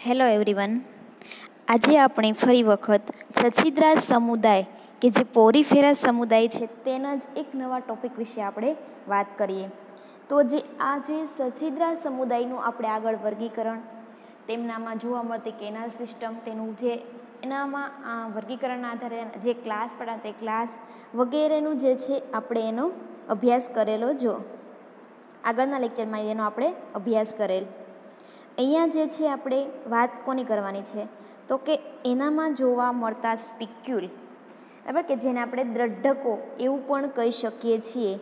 Hello everyone. આજે આપણે ફરી વખત છછીદરા સમુદાય કે જે પોરીફેરા સમુદાય છે તેના જ એક નવા ટોપિક વિશે આપણે વાત કરીએ. તો જે આ જે છછીદરા સમુદાયનું આપણે આગળ વર્ગીકરણ, તેમનામાં જોવા મળતી કેનાલ સિસ્ટમ, તેનું જે એનામાં વર્ગીકરણના આધારે જે ક્લાસ પડ્યા તે ક્લાસ વગેરેનું જે છે આપણે એનો અભ્યાસ કરેલો. જો આગળના લેક્ચરમાં એનો આપણે અભ્યાસ કરેલ. અહીંયા જે છે આપણે વાત કોની કરવાની છે તો કે એનામાં જોવા મળતા સ્પિક્યુલ, બરાબર, કે જેને આપણે દ્રઢકો એવું પણ કહી શકીએ છીએ,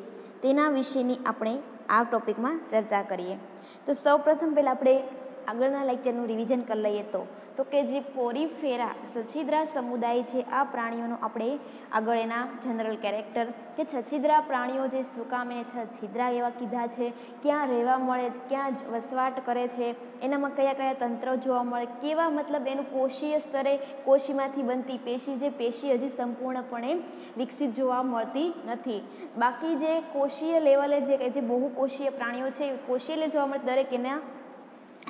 તેના વિશેની આપણે આ ટોપિકમાં ચર્ચા કરીએ. તો સૌપ્રથમ પહેલાં આપણે આગળના લેક્ચરનું રિવિઝન કરી લઈએ. તો કે જે પોરીફેરા છછીદરા સમુદાય છે, આ પ્રાણીઓનો આપણે આગળ એના જનરલ કેરેક્ટર કે છછીદરા પ્રાણીઓ જે શું કામ એને છછીદરા એવા કીધા છે, ક્યાં રહેવા મળે, ક્યાં વસવાટ કરે છે, એનામાં કયા કયા તંત્ર જોવા મળે, કેવા મતલબ એનું કોષીય સ્તરે કોષીમાંથી બનતી પેશી, જે પેશી હજી સંપૂર્ણપણે વિકસિત જોવા મળતી નથી. બાકી જે કોષીય લેવલે જે બહુકોષીય પ્રાણીઓ છે, કોષીય લેવલે જોવા મળે દરેક એના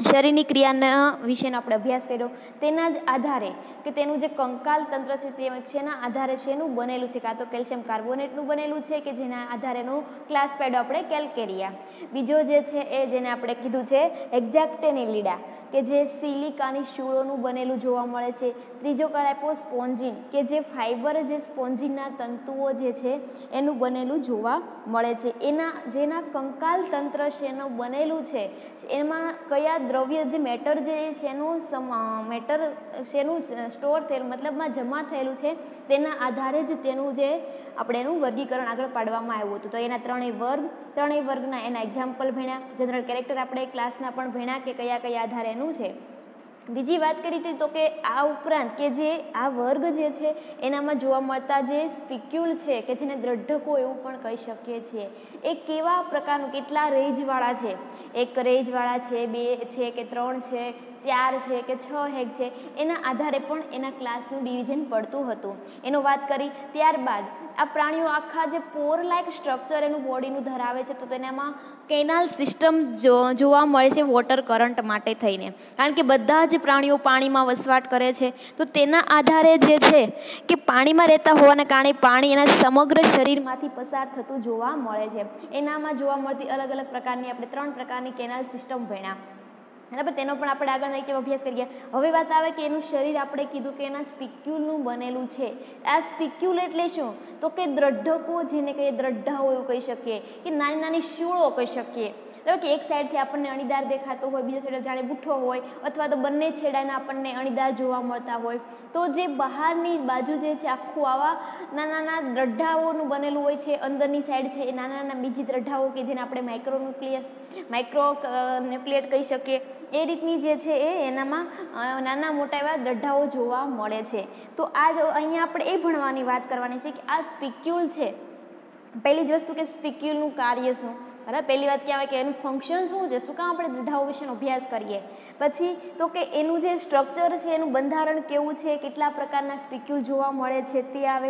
શરીરની ક્રિયાના વિશેનો આપણે અભ્યાસ કર્યો. તેના જ આધારે કે તેનું જે કંકાલ તંત્ર છે તે શેના આધારે શેનું બનેલું છે, કાં તો કેલ્શિયમ કાર્બોનેટનું બનેલું છે કે જેના આધારેનું ક્લાસ પેડો આપણે કેલ્કેરિયા. બીજો જે છે એ જેને આપણે કીધું છે એક્ઝેક્ટેનિલિડા કે જે સિલિકાની શૂળોનું બનેલું જોવા મળે છે. ત્રીજો કળાપો સ્પોન્જિન કે જે ફાઇબર, જે સ્પોન્જિનના તંતુઓ જે છે એનું બનેલું જોવા મળે છે. જેના કંકાલ તંત્ર શેનું બનેલું છે, એમાં કયા દ્રવ્ય જે મેટર જે શેનું મેટર શેનું સ્ટોર થયેલું મતલબમાં જમા થયેલું છે, તેના આધારે જ તેનું જે આપણે એનું વર્ગીકરણ આગળ પાડવામાં આવ્યું હતું. તો એના ત્રણેય વર્ગના એના એક્ઝામ્પલ ભણ્યા. જનરલ કેરેક્ટર આપણે ક્લાસના પણ ભણ્યા કે કયા કયા આધારે એનું છે. બીજી વાત કરી હતી તો કે આ ઉપરાંત કે જે આ વર્ગ જે છે એનામાં જોવા મળતા જે સ્પિક્યુલ છે કે જેને દ્રઢકો એવું પણ કહી શકીએ છીએ, એ કેવા પ્રકારનું, કેટલા રેજવાળા છે, 1 રેજવાળા છે, 2 છે કે 3 છે, 4 છે કે 6 હેગ છે, એના આધારે પણ એના ક્લાસનું ડિવિઝન પડતું હતું. એનો વાત કરી. ત્યારબાદ આ પ્રાણીઓ આખા જે પોર લાઇક સ્ટ્રક્ચર એનું બોડીનું ધરાવે છે, તો તેનામાં કેનાલ સિસ્ટમ જોવા મળે છે વોટર કરંટ માટે થઈને. કારણ કે બધા જ પ્રાણીઓ પાણીમાં વસવાટ કરે છે, તો તેના આધારે જે છે કે પાણીમાં રહેતા હોવાના કારણે પાણી એના સમગ્ર શરીરમાંથી પસાર થતું જોવા મળે છે. એનામાં જોવા મળતી અલગ અલગ પ્રકારની આપણે 3 પ્રકારની કેનાલ સિસ્ટમ ભણ્યા, બરાબર. તેનો પણ આપણે આગળ અભ્યાસ કરીએ. હવે વાત આવે કે એનું શરીર આપણે કીધું કે એના સ્પિક્યુલનું બનેલું છે. આ સ્પિક્યુલ એટલે શું તો કે દ્રઢકો, જેને કહીએ દ્રઢાઓ એવું કહી શકીએ કે નાની નાની શૂળો કહી શકીએ, બરાબર, કે એક સાઈડથી આપણને અણીદાર દેખાતો હોય, બીજા સાઈડ જાણે બુઠ્ઠો હોય, અથવા તો બંને છેડાના આપણને અણીદાર જોવા મળતા હોય. તો જે બહારની બાજુ જે છે આખું આવા નાના નાના દ્રઢાઓનું બનેલું હોય છે. અંદરની સાઈડ છે એ નાના નાના બીજી દ્રઢાઓ કે જેને આપણે માઇક્રોન્યુક્લિયેટ કહી શકીએ, એ રીતની જે છે એ એનામાં નાના મોટા એવા દ્રઢાઓ જોવા મળે છે. તો આ અહીંયા આપણે એ ભણવાની વાત કરવાની છે કે આ સ્પિક્યુલ છે. પહેલી જ વસ્તુ કે સ્પિક્યુલનું કાર્ય શું, બરાબર. પહેલી વાત ક્યાં આવે કે એનું ફંક્શન શું છે, શું કામ આપણે દ્રઢાઓ વિશેનો અભ્યાસ કરીએ. પછી તો કે એનું જે સ્ટ્રક્ચર છે, એનું બંધારણ કેવું છે, કેટલા પ્રકારના સ્પિક્યુલ જોવા મળે છે તે આવે.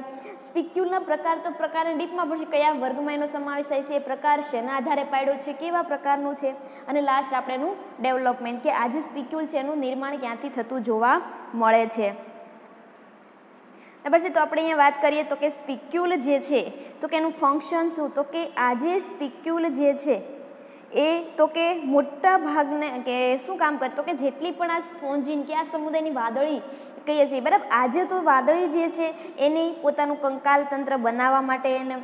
સ્પિક્યુલના પ્રકાર તો પ્રકારને ડીપમાં પછી કયા વર્ગમાં એનો સમાવેશ થાય છે, એ પ્રકાર શેના આધારે પાડ્યો છે, કેવા પ્રકારનું છે, અને લાસ્ટ આપણે એનું ડેવલપમેન્ટ કે આ જે સ્પિક્યુલ છે એનું નિર્માણ ક્યાંથી થતું જોવા મળે છે, બરાબર છે. તો આપણે અહીંયા વાત કરીએ તો કે સ્પિક્યુલ જે છે તો કે એનું ફંક્શન શું, તો કે આ જે સ્પિક્યુલ જે છે એ તો કે મોટા ભાગને કે શું કામ કરે, તો કે જેટલી પણ આ સ્પોન્જિન કે આ સમુદાયની વાદળી કહીએ છીએ, બરાબર. આજે તો વાદળી જે છે એની પોતાનું કંકાલ તંત્ર બનાવવા માટે એને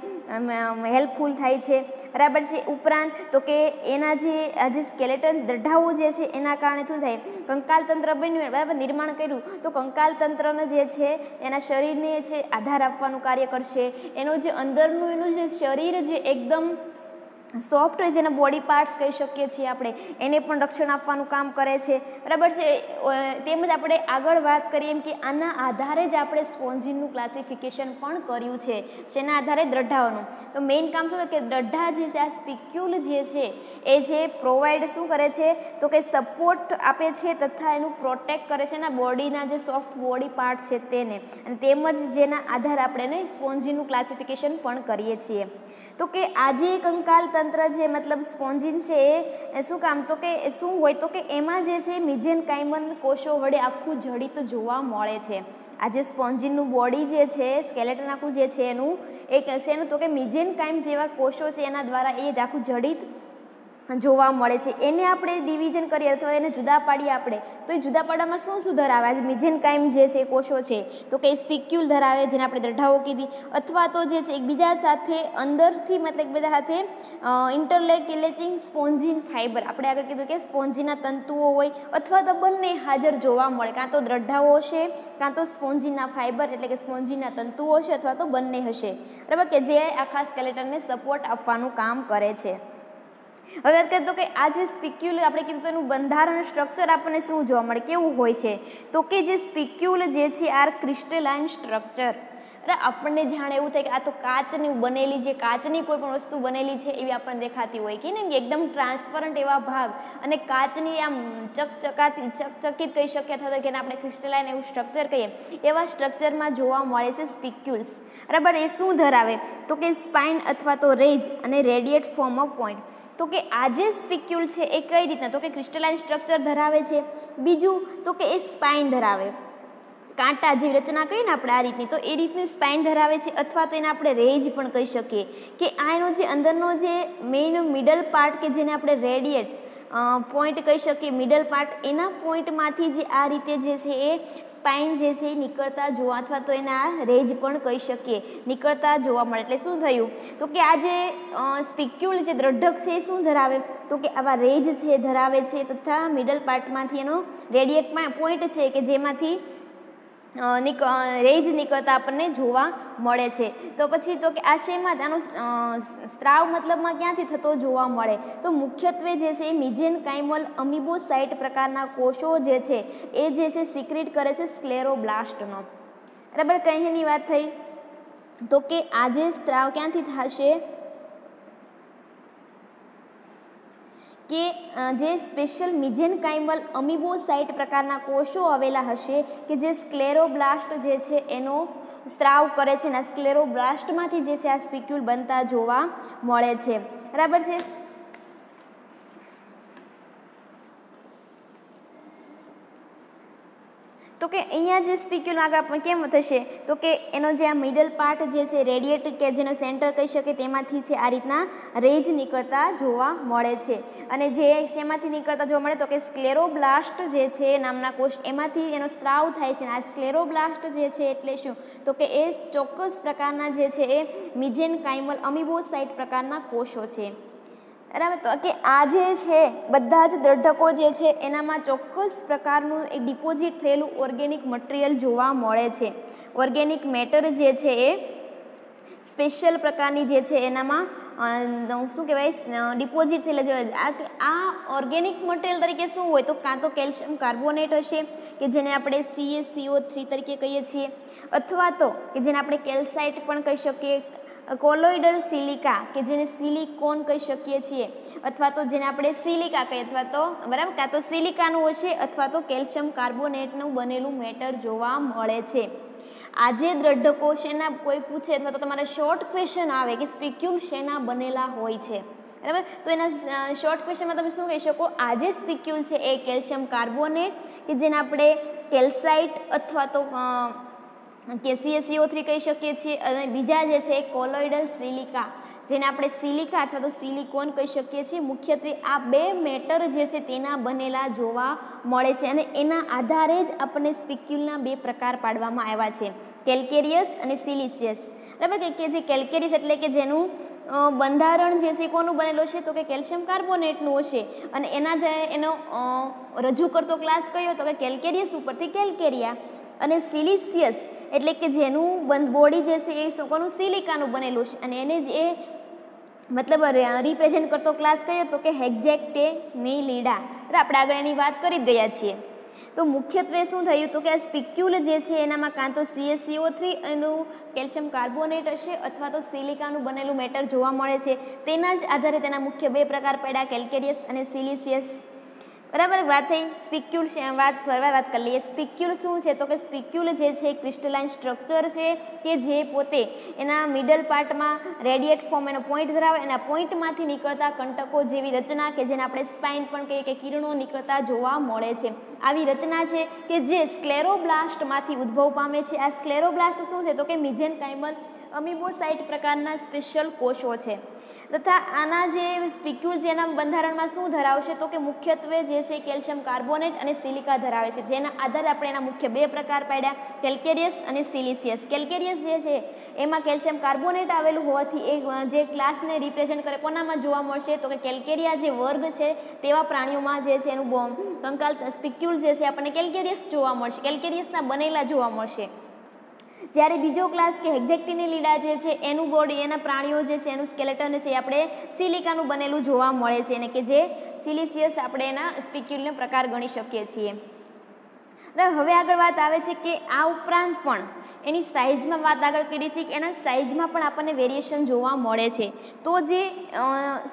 હેલ્પફુલ થાય છે, બરાબર છે. ઉપરાંત તો કે એના જે આજે સ્કેલેટન દ્રઢાઓ જે છે એના કારણે શું થાય, કંકાલ તંત્ર બન્યું, બરાબર, નિર્માણ કર્યું, તો કંકાલ તંત્રને જે છે એના શરીરને છે આધાર આપવાનું કાર્ય કરશે. એનો જે અંદરનું એનું જે શરીર જે એકદમ સોફ્ટ હોય, જેના બોડી પાર્ટ્સ કહી શકીએ છીએ આપણે, એને પણ રક્ષણ આપવાનું કામ કરે છે, બરાબર છે. તેમજ આપણે આગળ વાત કરીએ એમ કે આના આધારે જ આપણે સ્પોન્જિનનું ક્લાસિફિકેશન પણ કર્યું છે. જેના આધારે દ્રઢાઓનું તો મેઇન કામ શું કે દ્રઢા જે છે, આ સ્પિક્યુલ જે છે એ જે પ્રોવાઈડ શું કરે છે તો કે સપોર્ટ આપે છે તથા એનું પ્રોટેક્ટ કરે છે એના બોડીના જે સોફ્ટ બોડી પાર્ટ છે તેને, અને તેમજ જેના આધારે આપણે એને સ્પોન્જિનનું ક્લાસિફિકેશન પણ કરીએ છીએ. તો કે આ જે કંકાલ તંત્ર છે મતલબ સ્પોન્જિન છે એ શું કામ તો કે શું હોય તો કે એમાં જે છે મિઝેનકાઇમલ કોષો વડે આખું જડિત જોવા મળે છે. આ જે સ્પોન્જિનનું બોડી જે છે સ્કેલેટન આખું જે છે એનું એક છે એનું તો કે મિઝેનકાઇમ જેવા કોષો છે એના દ્વારા એ જ આખું જડિત જોવા મળે છે. એને આપણે ડિવિઝન કરીએ અથવા એને જુદા પાડીએ આપણે તો એ જુદા પાડવામાં શું શું ધરાવે? આજે મિઝેનકાઇમ જે છે કોષો છે તો કે સ્પિક્યુલ ધરાવે જેને આપણે દ્રઢાઓ કીધી, અથવા તો જે છે એકબીજા સાથે અંદરથી મતલબ એકબીજા સાથે ઇન્ટરલેચિંગ સ્પોન્જિન ફાઇબર, આપણે આગળ કીધું કે સ્પોન્જિનના તંતુઓ હોય અથવા તો બંને હાજર જોવા મળે, કાં તો દ્રઢાઓ હશે કાં તો સ્પોન્જિનના ફાઇબર એટલે કે સ્પોન્જિનના તંતુઓ હશે અથવા તો બંને હશે, બરાબર, કે જે આખા સ્કેલેટનને સપોર્ટ આપવાનું કામ કરે છે. હવે વાત કરીએ તો કે આ જે સ્પિક્યુલ આપણે કીધું તો એનું બંધારણ સ્ટ્રક્ચર આપણને શું જોવા મળે, કેવું હોય છે તો કે જે સ્પિક્યુલ જે છે આ ક્રિસ્ટલાઇન સ્ટ્રક્ચર, અરે આપણને જાણે એવું થાય કે આ તો કાચની બનેલી, જે કાચની કોઈ પણ વસ્તુ બનેલી છે એવી આપણને દેખાતી હોય કે ને, એકદમ ટ્રાન્સપરન્ટ એવા ભાગ અને કાચની આમ ચકચકિત કહી શકીએ અથવા તો કે આપણે ક્રિસ્ટલાઇન એવું સ્ટ્રક્ચર કહીએ એવા સ્ટ્રક્ચરમાં જોવા મળે છે સ્પિક્યુલ્સ, બરાબર. એ શું ધરાવે તો કે સ્પાઇન અથવા તો રેજ અને રેડિયેટ ફોર્મ ઓફ પોઈન્ટ. તો કે આ જે સ્પિક્યુલ છે એ કઈ રીતના તો કે ક્રિસ્ટલાઇન સ્ટ્રક્ચર ધરાવે છે. બીજું તો કે એ સ્પાઇન ધરાવે, કાંટા જેવી રચના કહીએ ને આપણે આ રીતની, તો એ રીતની સ્પાઇન ધરાવે છે અથવા તો એને આપણે રેજ પણ કહી શકીએ કે આ એનો જે અંદરનો જે મેઇન મિડલ પાર્ટ કે જેને આપણે રેડિયેટ પોઈન્ટ કહી શકીએ, મિડલ પાર્ટ, એના પોઈન્ટમાંથી જે આ રીતે જે છે એ સ્પાઇન જે છે એ નીકળતા જોવા અથવા તો એના રેજ પણ કહી શકીએ નીકળતા જોવા મળે. એટલે શું થયું તો કે આ જે સ્પિક્યુલ જે દ્રઢક છે એ શું ધરાવે તો કે આવા રેજ છે ધરાવે છે તથા મિડલ પાર્ટમાંથી એનો રેડિયેટ પોઈન્ટ છે કે જેમાંથી રેજ નીકળતા આપણને જોવા મળે છે. તો પછી તો કે આ શેમાં આનો સ્ત્રાવ મતલબમાં ક્યાંથી થતો જોવા મળે તો મુખ્યત્વે જે છે એ મિઝેનકાઇમલ અમીબોસાઇટ પ્રકારના કોષો જે છે એ જે છે સિક્રેટ કરે છે સ્ક્લેરોબ્લાસ્ટનો, બરાબર. કઈ એની વાત થઈ તો કે આ જે સ્ત્રાવ ક્યાંથી થશે કે જે સ્પેશિયલ મિઝેનકાઇમલ અમીબોસાઇટ પ્રકારના કોષો આવેલા હશે કે જે સ્ક્લેરોબ્લાસ્ટ જે છે એનો સ્ત્રાવ કરે છે અને સ્ક્લેરોબ્લાસ્ટમાંથી જે છે આ સ્પિક્યુલ બનતા જોવા મળે છે, બરાબર છે. તો કે અહીંયા જે સ્પિક્યુલ આગળ આપણે કેમ થશે તો કે એનો જે આ મિડલ પાર્ટ જે છે રેડિયેટ કે જેને સેન્ટર કહી શકે તેમાંથી છે આ રીતના રેજ નીકળતા જોવા મળે છે. અને જે શેમાંથી નીકળતા જોવા મળે તો કે સ્ક્લેરોબ્લાસ્ટ જે છે નામના કોષ એમાંથી એનો સ્ત્રાવ થાય છે. આ સ્ક્લેરોબ્લાસ્ટ જે છે એટલે શું તો કે એ ચોક્કસ પ્રકારના જે છે એ મિઝેનકાઇમલ અમીબોસાઇટ પ્રકારના કોષો છે, બરાબર. તો કે આ જે છે બધા જ દ્રઢકો જે છે એનામાં ચોક્કસ પ્રકારનું એક ડિપોઝિટ થયેલું ઓર્ગેનિક મટીરિયલ જોવા મળે છે. ઓર્ગેનિક મેટર જે છે એ સ્પેશિયલ પ્રકારની જે છે એનામાં શું કહેવાય ડિપોઝિટ થયેલા આ ઓર્ગેનિક મટીરિયલ તરીકે શું હોય તો કાં તો કેલ્શિયમ કાર્બોનેટ હશે કે જેને આપણે CaCO3 તરીકે કહીએ છીએ, અથવા તો કે જેને આપણે કેલ્સાઇટ પણ કહી શકીએ, કોલોઇડલ સિલિકા કે જેને સિલિકોન કહી શકીએ છીએ, અથવા તો જેને આપણે સિલિકા કહીએ અથવા તો બરાબર કાં તો સિલિકાનું હશે અથવા તો કેલ્શિયમ કાર્બોનેટનું બનેલું મેટર જોવા મળે છે. આજે દ્રઢકો શેના કોઈ પૂછે અથવા તો તમારે શોર્ટ ક્વેશ્ચન આવે કે સ્પિક્યુલ શેના બનેલા હોય છે, બરાબર. તો એના શોર્ટ ક્વેશ્ચનમાં તમે શું કહી શકો આજે સ્પિક્યુલ છે એ કેલ્શિયમ કાર્બોનેટ કે જેને આપણે કેલ્સાઇટ અથવા તો કે CaCO3 કહી શકીએ છીએ, અને બીજા જે છે કોલોઇડલ સિલિકા જેને આપણે સિલિકા અથવા તો સિલિકોન કહી શકીએ છીએ. મુખ્યત્વે આ બે મેટર જે છે તેના બનેલા જોવા મળે છે અને એના આધારે જ આપણને સ્પિક્યુલના બે પ્રકાર પાડવામાં આવ્યા છે, કેલ્કેરિયસ અને સિલિસિયસ, બરાબર. કે જે કેલ્કેરિયસ એટલે કે જેનું બંધારણ જે છે કોનું બનેલું છે તો કે કેલ્શિયમ કાર્બોનેટનું હશે અને એનો રજૂ કરતો ક્લાસ કયો તો કે કેલ્કેરિયસ ઉપરથી કેલ્કેરિયા, અને સિલિસિયસ એટલે કે જેનું બોડી જે છે એ કોનું સિલિકાનું બનેલું છે અને એને જે મતલબ રિપ્રેઝેન્ટ કરતો ક્લાસ કયો તો કે હેક્ઝેક્ટેનિલિડા. આપણે આગળ એની વાત કરી જ ગયા છીએ. તો મુખ્યત્વે શું થયું તો કે આ સ્પિક્યુલ જે છે એનામાં કાં તો CaCO3 એનું કેલ્શિયમ કાર્બોનેટ હશે અથવા તો સિલિકાનું બનેલું મેટર જોવા મળે છે. તેના જ આધારે તેના મુખ્ય બે પ્રકાર પડ્યા, કેલ્કેરિયસ અને સિલિસિયસ, બરાબર, વાત થઈ સ્પિક્યુલ વાત કરી લઈએ. સ્પિક્યુલ શું છે તો કે સ્પિક્યુલ જે છે ક્રિસ્ટલાઇન સ્ટ્રક્ચર છે કે જે પોતે એના મિડલ પાર્ટમાં રેડિયેટ ફોર્મ એનો પોઈન્ટ ધરાવે અને આ પોઈન્ટમાંથી નીકળતા કંટકો જેવી રચના કે જેને આપણે સ્પાઇન પણ કહીએ કે કિરણો નીકળતા જોવા મળે છે. આવી રચના છે કે જે સ્ક્લેરોબ્લાસ્ટમાંથી ઉદ્ભવ પામે છે. આ સ્ક્લેરોબ્લાસ્ટ શું છે તો કે મિઝેનકાઇમલ અમીબોસાઇટ પ્રકારના સ્પેશિયલ કોષો છે તથા આના જે સ્પિક્યુલ જેના બંધારણમાં શું ધરાવશે તો કે મુખ્યત્વે જે છે કેલ્શિયમ કાર્બોનેટ અને સિલિકા ધરાવે છે, જેના આધારે આપણે એના મુખ્ય બે પ્રકાર પાડ્યા, કેલ્કેરિયસ અને સિલિસિયસ. કેલ્કેરિયસ જે છે એમાં કેલ્શિયમ કાર્બોનેટ આવેલું હોવાથી એ જે ક્લાસને રિપ્રેઝેન્ટ કરે કોનામાં જોવા મળશે તો કે કેલ્કેરિયા જે વર્ગ છે તેવા પ્રાણીઓમાં જે છે એનું કંકાલ સ્પિક્યુલ જે છે આપણને કેલ્કેરિયસ જોવા મળશે, કેલ્કેરિયસના બનેલા જોવા મળશે. જ્યારે બીજો ક્લાસ કે હેક્ઝેક્ટિનેલિડા જે છે એનું બોડી એના પ્રાણીઓ જે છે એનું સ્કેલેટન છે આપણે સિલિકાનું બનેલું જોવા મળે છે અને કે જે સિલિસિયસ આપણે એના સ્પિક્યુલનો પ્રકાર ગણી શકીએ છીએ. હવે આગળ વાત આવે છે કે આ ઉપરાંત પણ એની સાઇઝમાં વાત આગળ કરી હતી કે એના સાઇઝમાં પણ આપણને વેરિએશન જોવા મળે છે. તો જે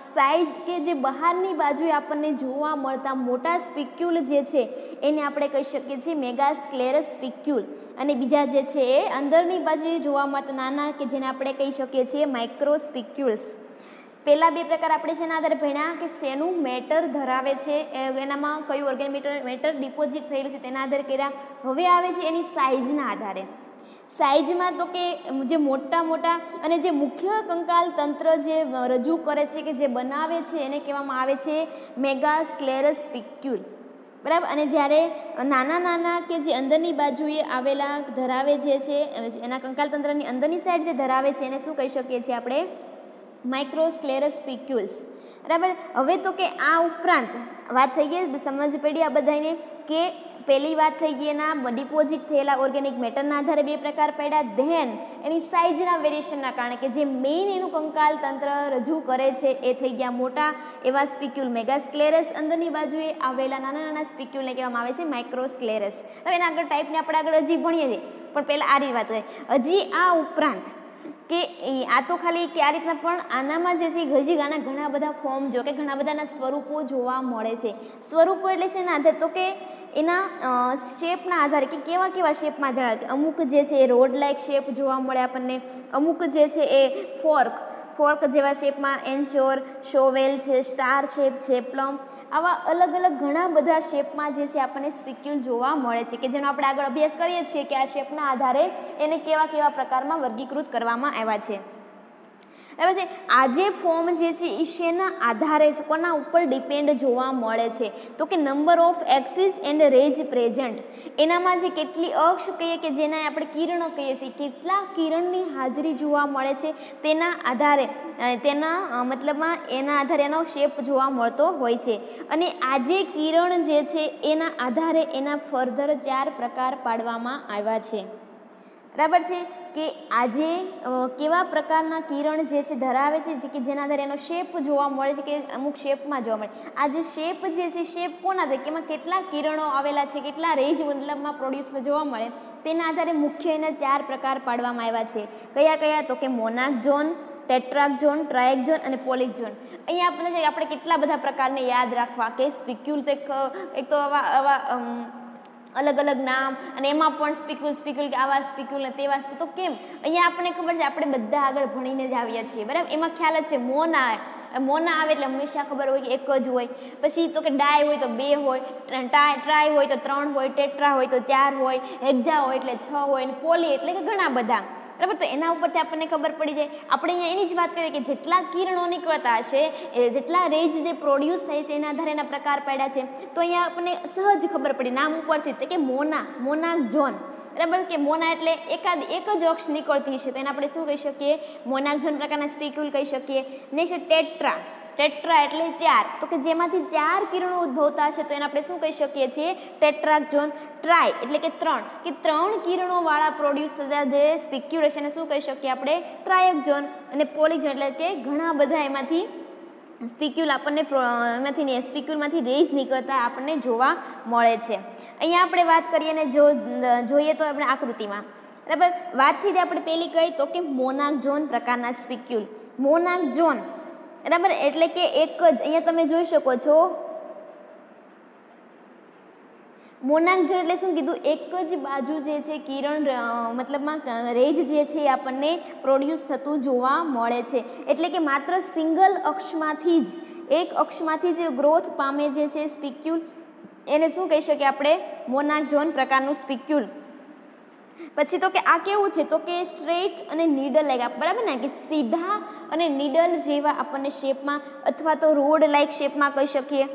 સાઇઝ કે જે બહારની બાજુએ આપણને જોવા મળતા મોટા સ્પિક્યુલ જે છે એને આપણે કહી શકીએ છીએ મેગાસ્ક્લેરસ સ્પિક્યુલ અને બીજા જે છે એ અંદરની બાજુએ જોવા મળતા નાના કે જેને આપણે કહી શકીએ છીએ માઇક્રોસ્પિક્યુલ્સ. પહેલા બે પ્રકાર આપણે શેના આધારે ભણ્યા કે શેનું મેટર ધરાવે છે એનામાં કયું ઓર્ગેનિક મેટર ડિપોઝિટ થયેલું છે તેના આધારે કર્યા. હવે આવે છે એની સાઇઝના આધારે. સાઇઝમાં તો કે જે મોટા મોટા અને જે મુખ્ય કંકાલ તંત્ર જે રજૂ કરે છે કે જે બનાવે છે એને કહેવામાં આવે છે મેગાસ્ક્લેરસ સ્પિક્યુલ. બરાબર, અને જ્યારે નાના નાના કે જે અંદરની બાજુએ આવેલા ધરાવે જે છે એના કંકાલ તંત્રની અંદરની સાઈડ જે ધરાવે છે એને શું કહી શકીએ છીએ આપણે માઇક્રોસ્ક્લેરસ સ્પિક્યુલ્સ. બરાબર, હવે તો કે આ ઉપરાંત વાત થઈ ગઈ, સમજ પડી આ બધાને કે પહેલી વાત થઈ ગઈ એના ડિપોઝિટ થયેલા ઓર્ગેનિક મેટરના આધારે બે પ્રકાર પડ્યા. ધેન એની સાઇઝના વેરિએશનના કારણે કે જે મેઇન એનું કંકાલ તંત્ર રજૂ કરે છે એ થઈ ગયા મોટા એવા સ્પિક્યુલ મેગાસ્ક્લેરસ, અંદરની બાજુએ આવેલા નાના નાના સ્પિક્યુલને કહેવામાં આવે છે માઇક્રોસ્ક્લેરસ. હવે એના આગળ ટાઈપને આપણે આગળ હજી ભણીએ છીએ પણ પહેલાં આ રીતે વાત કરીએ. હજી આ ઉપરાંત કે આ તો ખાલી કે આ રીતના પણ આનામાં જે છે હજી ઘણા બધા ફોર્મ જો કે ઘણા બધાના સ્વરૂપો જોવા મળે છે. સ્વરૂપો એટલે શેના આધારે તો કે એના શેપના આધારે કે કેવા કેવા શેપમાં ધરાવે. અમુક જે છે એ રોડ લાઇક શેપ જોવા મળે આપણને, અમુક જે છે એ ફોર્ક જેવા શેપમાં, એન્શ્યોર, શોવેલ છે, સ્ટાર શેપ છે, પ્લમ, આવા અલગ અલગ ઘણા બધા શેપમાં જે છે આપણને સ્પિક્યુલ જોવા મળે છે કે જેનો આપણે આગળ અભ્યાસ કરીએ છીએ કે આ શેપના આધારે એને કેવા કેવા પ્રકારમાં વર્ગીકૃત કરવામાં આવ્યા છે. બરાબર છે. આ જે ફોર્મ જે છે એ શેના આધારે કોના ઉપર ડિપેન્ડ જોવા મળે છે તો કે number of axis and રેજ present. એનામાં જે કેટલી અક્ષ કહીએ કે જેના આપણે કિરણ કહીએ છીએ, કેટલા કિરણની હાજરી જોવા મળે છે તેના આધારે તેના મતલબમાં એના આધારે એનો શેપ જોવા મળતો હોય છે. અને આ જે કિરણ જે છે એના આધારે એના ફર્ધર 4 પ્રકાર પાડવામાં આવ્યા છે. બરાબર છે કે આજે કેવા પ્રકારના કિરણ જે છે ધરાવે છે કે જેના આધારે એનો શેપ જોવા મળે છે કે અમુક શેપમાં જોવા મળે. આ જે શેપ જે છે શેપ કોના આધારે કે એમાં કેટલા કિરણો આવેલા છે, કેટલા રેજ મતલબમાં પ્રોડ્યુસ જોવા મળે તેના આધારે મુખ્ય એના 4 પ્રકાર પાડવામાં આવ્યા છે. કયા કયા તો કે મોનાક ઝોન, ટેટ્રાક ઝોન, ટ્રાયક ઝોન અને પોલિક ઝોન. અહીંયા આપણે કેટલા બધા પ્રકારને યાદ રાખવા કે સ્પિક્યુલ તો એક તો આવા અલગ અલગ નામ અને એમાં પણ સ્પિક્યુલ કે આવા સ્પિક્યુલ ને તેવા તો કેમ અહીંયા આપણને ખબર છે આપણે બધા આગળ ભણીને જ આવ્યા છીએ. બરાબર, એમાં ખ્યાલ જ છે મોના આવે એટલે હંમેશા ખબર હોય કે એક જ હોય, પછી તો કે ડાય હોય તો 2 હોય, ટ્રાય હોય તો 3 હોય, ટેટ્રા હોય તો 4 હોય, હેક્ઝા હોય એટલે 6 હોય અને પોલી એટલે કે ઘણા બધા. બરાબર, તો એના ઉપરથી આપણને ખબર પડી જાય. આપણે અહીંયા એની જ વાત કરીએ કે જેટલા કિરણો નીકળતા હશે જેટલા રેજ જે પ્રોડ્યુસ થાય છે એના આધારે એના પ્રકાર પાડ્યા છે. તો અહીંયા આપણને સહજ ખબર પડી નામ ઉપરથી કે મોનાક ઝોન. બરાબર, કે મોના એટલે એક જ અક્ષ નીકળતી હશે તો એને આપણે શું કહી શકીએ મોનાક ઝોન પ્રકારના સ્પિક્યુલ કહી શકીએ. નેક્સ્ટ ટેટ્રા એટલે 4 તો કે જેમાંથી 4 કિરણો ઉદ્ભવતા હશે તો એને આપણે શું કહી શકીએ છીએ ટેટ્રાક ઝોન. ટ્રાય એટલે કે 3 કિરણો વાળા પ્રોડ્યુસ થતા જે સ્પિક્યુલ હશે એને શું કહી શકીએ આપણે ટ્રાયક ઝોન. અને પોલિક ઝોન એટલે કે ઘણા બધા એમાંથી સ્પિક્યુલ આપણને સ્પિક્યુલમાંથી રેઝ નીકળતા આપણને જોવા મળે છે. અહીંયા આપણે વાત કરીએ ને જોઈએ તો આપણે આકૃતિમાં બરાબર વાતથી જ આપણે પહેલી કહી તો કે મોનાક ઝોન પ્રકારના સ્પિક્યુલ. મોનાક ઝોન બરાબર એટલે કે એક જ અહીંયા તમે જોઈ શકો છો મોનાક ઝોન એટલે શું કીધું? એક જ બાજુ જે છે કિરણ મતલબમાં રેજ જે છે એ આપણને પ્રોડ્યુસ થતું જોવા મળે છે. એટલે કે માત્ર સિંગલ અક્ષમાંથી જ, એક અક્ષમાંથી જે ગ્રોથ પામે જે છે સ્પિક્યુલ, એને શું કહી શકીએ આપણે? મોનાક ઝોન પ્રકારનું સ્પિક્યુલ. પછી તો કે આ કેવું છે? તો કે સ્ટ્રેટ અને નીડલ લાઈક, બરાબર ને, કે સીધા અને નીડલ જેવા આપણને શેપમાં અથવા તો રોડ લાઈક શેપમાં કહી શકીએ,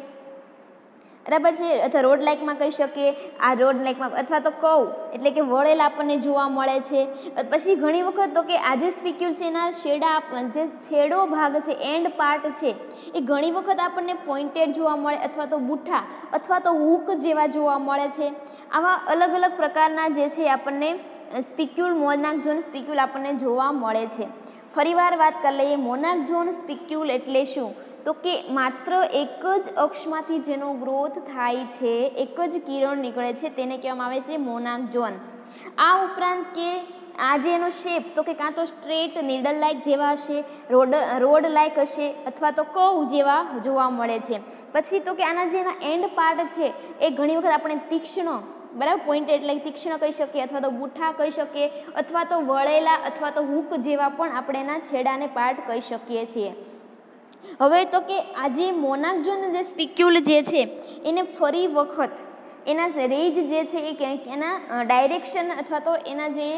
બરાબર છે, અથવા રોડ લાઈકમાં કહી શકીએ, આ રોડ લાઈકમાં, અથવા તો કવ એટલે કે વળેલા આપણને જોવા મળે છે. પછી ઘણી વખત તો કે આ જે સ્પિક્યુલ છે એના શેડા, જે છેડો ભાગ છે, એન્ડ પાર્ટ છે, એ ઘણી વખત આપણને પોઇન્ટેડ જોવા મળે, અથવા તો બુઠ્ઠા અથવા તો હૂક જેવા જોવા મળે છે. આવા અલગ અલગ પ્રકારના જે છે આપણને સ્પિક્યુલ, મોનાક ઝોન સ્પિક્યુલ આપણને જોવા મળે છે. ફરીવાર વાત કરી લઈએ, મોનાક ઝોન સ્પિક્યુલ એટલે શું? તો કે માત્ર એક જ અક્ષમાંથી જેનો ગ્રોથ થાય છે, એક જ કિરણ નીકળે છે, તેને કહેવામાં આવે છે મોનાક ઝોન. આ ઉપરાંત કે આ જે એનો શેપ તો કે કાં તો સ્ટ્રેટ નીડલ લાઇક જેવા હશે, રોડ લાઇક હશે, અથવા તો કવ જેવા જોવા મળે છે. પછી તો કે આના જે એના એન્ડ પાર્ટ છે એ ઘણી વખત આપણે તીક્ષ્ણ, બરાબર, પોઈન્ટ એટલે તીક્ષ્ણ કહી શકીએ, અથવા તો બુઠ્ઠા કહી શકીએ, અથવા તો વળેલા અથવા તો હૂક જેવા પણ આપણે એના છેડાને પાર્ટ કહી શકીએ છીએ. હવે તો કે આ જે મોનાક ઝોન જે સ્પિક્યુલ જે છે એને ફરી વખત એના રેજ જે છે એ એના ડાયરેક્શન અથવા તો એના જે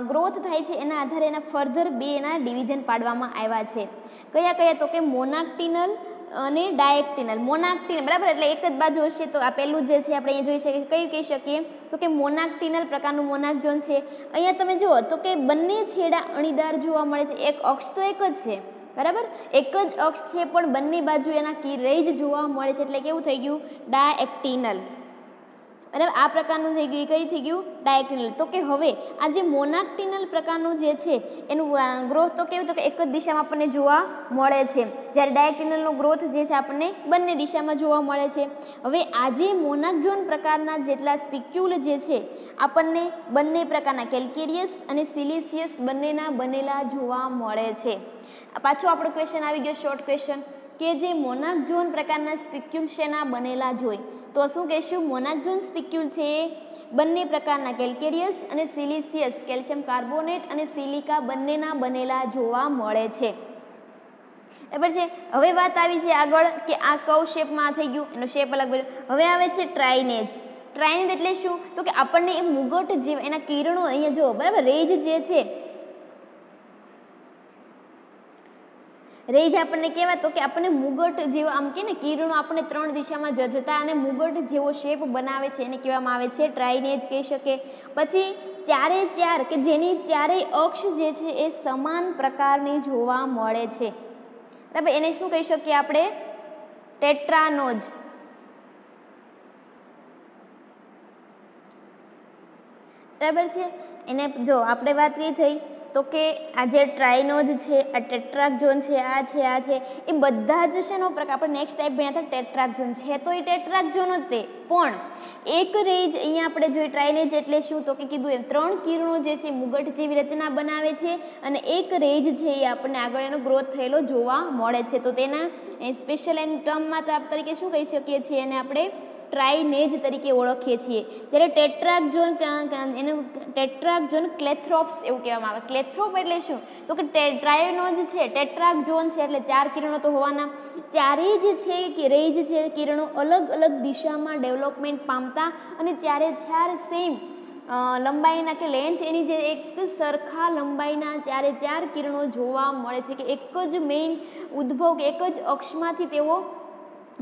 ગ્રોથ થાય છે એના આધારે એના ફર્ધર બે એના ડિવિઝન પાડવામાં આવ્યા છે. કયા કયા? તો કે મોનાક્ટિનલ અને ડાયક્ટિનલ. મોનાક્ટિનલ, બરાબર, એટલે એક જ બાજુ હશે. તો આ પહેલું જે છે આપણે અહીંયા જોઈ શકીએ, કયું કહી શકીએ? તો કે મોનાક્ટિનલ પ્રકારનું મોનાક ઝોન છે. અહીંયા તમે જુઓ તો કે બંને છેડા અણીદાર જોવા મળે છે. એક અક્ષ તો એક જ છે, બરાબર, એક જ અક્ષ છે, પણ બંને બાજુ એના રેજ જોવા મળે છે. એટલે કેવું થઈ ગયું? ડાયક્ટિનલ. બરાબર, આ પ્રકારનું થઈ ગયું. કયું થઈ ગયું? ડાયક્ટિનલ. તો કે હવે આ જે મોનાક્ટિનલ પ્રકારનું જે છે એનું ગ્રોથ તો કેવું? તો કે એક જ દિશામાં આપણને જોવા મળે છે, જ્યારે ડાયક્ટિનલનો ગ્રોથ જે છે આપણને બંને દિશામાં જોવા મળે છે. હવે આ જે મોનાક ઝોન પ્રકારના જેટલા સ્પિક્યુલ જે છે આપણને બંને પ્રકારના કેલ્કેરિયસ અને સિલિસિયસ બંનેના બનેલા જોવા મળે છે. પાછો આપણો ક્વેશ્ચન આવી ગયો, શોર્ટ ક્વેશ્ચન, કે જે મોનાક ઝોન પ્રકારના સ્પિક્યુલ શેના બનેલા જોઈ? તો શું કહેશું? મોનાક ઝોન સ્પિક્યુલ છે બંને પ્રકારના કેલ્કેરિયસ અને સિલિસિયસ, કેલ્શિયમ કાર્બોનેટ અને સિલિકા બંનેના બનેલા જોવા મળે છે. બરાબર છે. હવે વાત આવી છે આગળ કે આ કવ શેપમાં થઈ ગયું, એનો શેપ અલગ બન્યો. હવે આવે છે ટ્રાઇનેજ. ટ્રાઇનેજ એટલે શું? તો કે આપણને એ મુગટ જેવા એના કિરણો અહીંયા જો, બરાબર, રેજ જે છે, રેજ આપણને કહેવાય તો કે આપણને મુગટ જેવો, આમ કે ને કિરણો આપણને ત્રણ દિશામાં જતા અને મુગટ જેવો શેપ બનાવે છે, એને કહેવામાં આવે છે ટ્રાઇનેજ કહી શકે. પછી ચારે ચાર કે જેની ચારેય અક્ષ જે છે એ સમાન પ્રકારની જોવા મળે છે, બરાબર, એને શું કહી શકીએ આપણે? ટેટ્રાનોજ. બરાબર છે. એને જો આપણે વાત કઈ થઈ તો કે આ જે ટ્રાઇનોજ છે, આ ટેટ્રાક ઝોન છે, આ છે, એ બધા જ છે નો પ્રકાર આપણે નેક્સ્ટ ટાઈપ ભણ્યા હતા. ટેટ્રાક ઝોન છે તો એ ટેટ્રાક ઝોન જ તે, પણ એક રેજ અહીંયા આપણે જોઈએ ટ્રાઇનેજ એટલે શું? તો કે કીધું એમ ત્રણ કિરણો જે છે મુગટ જેવી રચના બનાવે છે અને એક રેજ છે એ આપણને આગળ એનો ગ્રોથ થયેલો જોવા મળે છે. તો તેના સ્પેશિયલ એન ટર્મમાં તરીકે શું કહી શકીએ છીએ? એને આપણે ટ્રાઇનેજ તરીકે ઓળખીએ છીએ. જ્યારે ટેટ્રાક ઝોન, એનું ટેટ્રાક ઝોન ક્લેથ્રોપ્સ એવું કહેવામાં આવે. ક્લેથ્રોપ એટલે શું? તો કે ટ્રાઇનોજ છે, ટેટ્રાક ઝોન છે એટલે ચાર કિરણો તો હોવાના. ચારેય જે છે કે રેજ છે કિરણો અલગ અલગ દિશામાં ડેવલપમેન્ટ પામતા અને ચારે ચાર સેમ લંબાઈના કે લેન્થ એની જે એક સરખા લંબાઈના ચારે ચાર કિરણો જોવા મળે છે, કે એક જ મેઇન ઉદ્ભવ કે એક જ અક્ષમાંથી તેઓ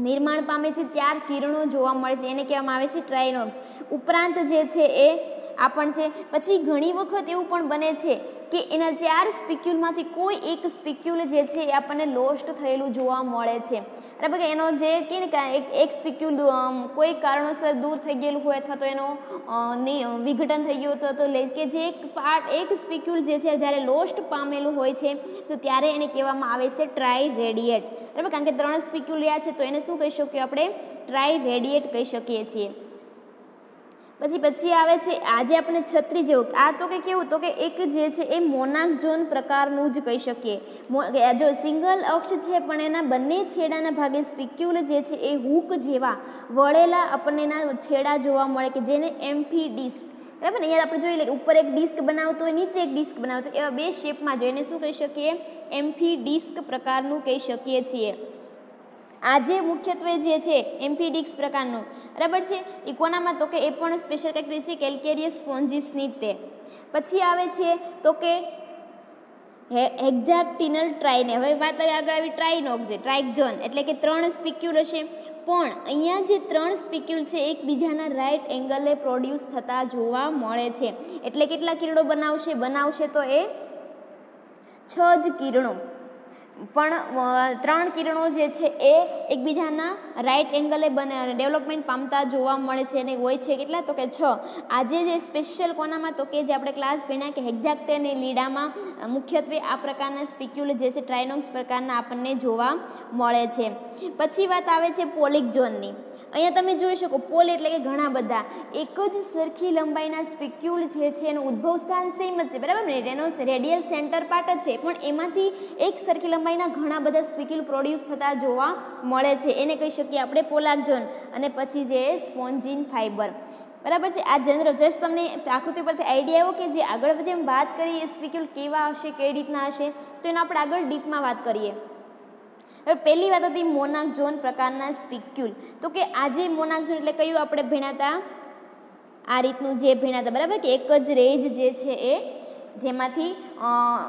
નિર્માણ પામે છે. ચાર કિરણો જોવા મળે છે, એને કહેવામાં આવે છે ટ્રાઇનોજ. ઉપરાંત જે છે એ આ પણ છે. પછી ઘણી વખત એવું પણ બને છે કે એના ચાર સ્પિક્યુલમાંથી કોઈ એક સ્પિક્યુલ જે છે એ આપણને લોસ્ટ થયેલું જોવા મળે છે, બરાબર, કે એનો જે કે એક સ્પિક્યુલ કોઈ કારણોસર દૂર થઈ ગયેલું હોય અથવા તો એનો વિઘટન થઈ ગયું તો કે જે એક પાર્ટ, એક સ્પિક્યુલ જે છે જ્યારે લોસ્ટ પામેલું હોય છે તો ત્યારે એને કહેવામાં આવે છે ટ્રાઇરેડિયેટ, બરાબર, કારણ કે ત્રણ સ્પિક્યુલ રહ્યા છે તો એને શું કહી શકીએ આપણે? ટ્રાઇરેડિયેટ કહી શકીએ છીએ. પછી આવે છે આજે આપણે છત્રી જેવું, આ તો કે કેવું તો કે એક જે છે એ મોનાક ઝોન પ્રકારનું જ કહી શકીએ. જો સિંગલ અક્ષ છે પણ એના બંને છેડાના ભાગે સ્પિક્યુલ જે છે એ હૂક જેવા વળેલા આપણને એના છેડા જોવા મળે કે જેને એમ્ફી ડિસ્ક, બરાબર ને. અહીંયા આપણે જોઈ લઈએ ઉપર એક ડિસ્ક બનાવતો હોય, નીચે એક ડિસ્ક બનાવતો હોય, એવા બે શેપમાં જોઈને શું કહી શકીએ? એમ્ફી ડિસ્ક પ્રકારનું કહી શકીએ છીએ. આ જે મુખ્યત્વે જે છે એમ્ફીડિક્સ પ્રકારનું, બરાબર છે, એ કોનામાં તો કે એ પણ સ્પેશિયલ કેટેગરી છે કેલ્કેરિયસ સ્પોન્જીસની તે. પછી આવે છે તો કે હેક્ઝાક્ટિનલ ટ્રાઇને. હવે વાત આવી આગળ આવી ટ્રાઇનોક છે, ટ્રાઇકઝોન એટલે કે 3 સ્પિક્યુલ હશે, પણ અહીંયા જે 3 સ્પિક્યુલ છે એકબીજાના રાઇટ એંગલે પ્રોડ્યુસ થતા જોવા મળે છે. એટલે કેટલા કિરણો બનાવશે તો એ 6 જ કિરણો, પણ 3 કિરણો જે છે એ એકબીજાના રાઇટ એંગલે ડેવલપમેન્ટ પામતા જોવા મળે છે અને હોય છે કેટલા તો કે 6. આજે જે સ્પેશિયલ કોનામાં તો કે જે આપણે ક્લાસ ભણ્યા કે હેક્ઝાક્ટિનિડામાં મુખ્યત્વે આ પ્રકારના સ્પિક્યુલ જે છે ટ્રાઇનોક્સ પ્રકારના આપણને જોવા મળે છે. પછી વાત આવે છે પોલિક ઝોનની. અહીંયા તમે જોઈ શકો પોલ એટલે કે ઘણા બધા એક જ સરખી લંબાઈના સ્પિક્યુલ જે છે એનું ઉદ્ભવ સ્થાન સેમ જ છે, બરાબર ને, એનો રેડિયલ સેન્ટર પાર્ટ જ છે, પણ એમાંથી એક સરખી લંબાઈના ઘણા બધા સ્પિક્યુલ પ્રોડ્યુસ થતા જોવા મળે છે, એને કહી શકીએ આપણે પોલાક ઝોન. અને પછી જે સ્પોન્જીન ફાઇબર, બરાબર છે. આ જનરલ જસ્ટ તમને આકૃતિ પરથી આઈડિયા આવ્યો કે જે આગળ જેમ વાત કરીએ સ્પિક્યુલ કેવા હશે, કઈ રીતના હશે, તો એનો આપણે આગળ ડીપમાં વાત કરીએ. હવે પહેલી વાત હતી મોનાક ઝોન પ્રકારના સ્પિક્યુલ. તો કે આ જે મોનાક ઝોન એટલે કયું આપણે ભણ્યા હતા, આ રીતનું જે ભણ્યા હતા, બરાબર કે એક જ રેજ જે છે એ જેમાંથી